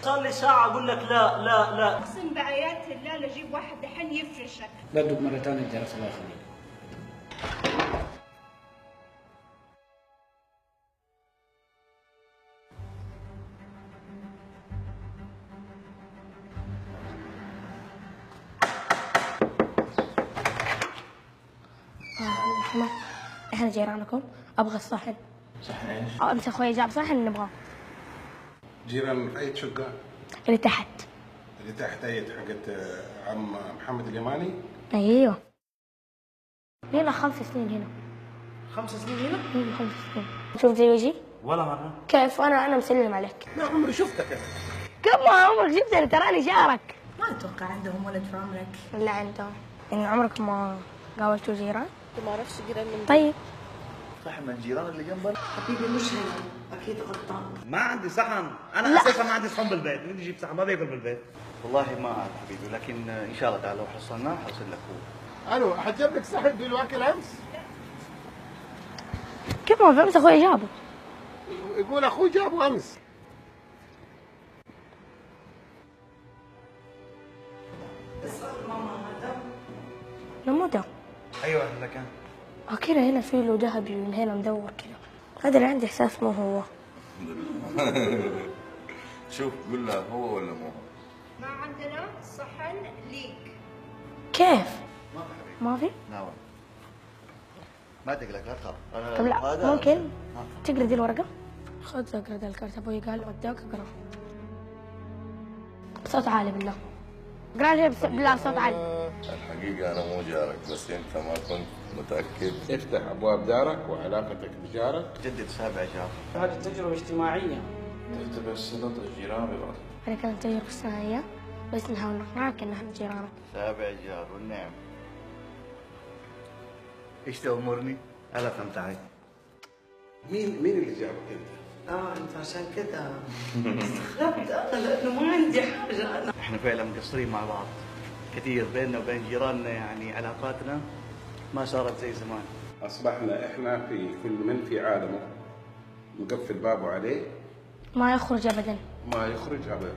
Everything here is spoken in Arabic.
صار لي ساعة أقول لك لا لا لا. اقسم بآيات الله لجيب واحد دحين يفرشك. بدق مرة ثانية الجرس الله يخليك. محمد احنا جيرانكم، ابغى الصحن. صحن ايش؟ انت اخوي جاب صحن نبغاه. جيران أي شقة؟ اللي تحت. اللي تحت أي حقت عم محمد اليماني؟ ايوه. لنا 5 سنين هنا. 5 سنين هنا؟ 5 سنين. شوف زي وجهي؟ ولا مرة. كيف انا مسلم عليك. ما عمري شفتك أنا. كم ما عمرك شفتني؟ تراني جارك. ما اتوقع عندهم ولد في عمرك. لا عندهم. يعني عمرك ما قابلتوا جيران؟ ما اعرفش جيران من طيب. صحن من الجيران اللي جنبنا. حبيبي مش هنا، اكيد غلطان. ما عندي صحن، أنا أساسا ما عندي صحن بالبيت، مين يجيب صحن؟ ما بياكل بالبيت. والله ما اعرف حبيبي، لكن ان شاء الله تعالى لو حصلناه حصل لك هو. ألو حجاب لك صحن بالواكل أمس؟ كيف ما فهمت اخوي جابه؟ يقول أخوه جابه أمس. لا مو ده. ايوه هذا كان. كذا هنا في له ذهبي من هنا مدور كذا. هذا اللي عندي احساس مو هو. شوف قول له هو ولا مو هو. ما عندنا صحن ليك. كيف؟ ما في حبيبي. ما في؟ لا والله. ما تقلق لا تخاف. طب لا ممكن تقرا دي الورقة؟ خذ اقرا ذا الكرت، ابوي قال وداك اقرا بصوت عالي بالله. اقرا لي بالله بصوت عالي. الحقيقة أنا مو جارك، بس أنت ما كنت متأكد. افتح أبواب دارك وعلاقتك بجارك. جدد سابع جار. هذه تجربة اجتماعية. تختبر صلة الجيران ببعض. انا كانت تجربة الثانية بس نحاول نقنعك ان احنا جيرانك. سابع جار والنعم. ايش تأمرني؟ أنا فهمت عليك. مين اللي جابك أنت؟ انت عشان كذا استغربت انا لانه ما عندي حاجه انا. احنا فعلا مقصرين مع بعض كثير، بيننا وبين جيراننا يعني علاقاتنا ما صارت زي زمان. أصبحنا إحنا في كل من في عالمه، مقفل بابه عليه، ما يخرج ابدا. ما يخرج أبدا.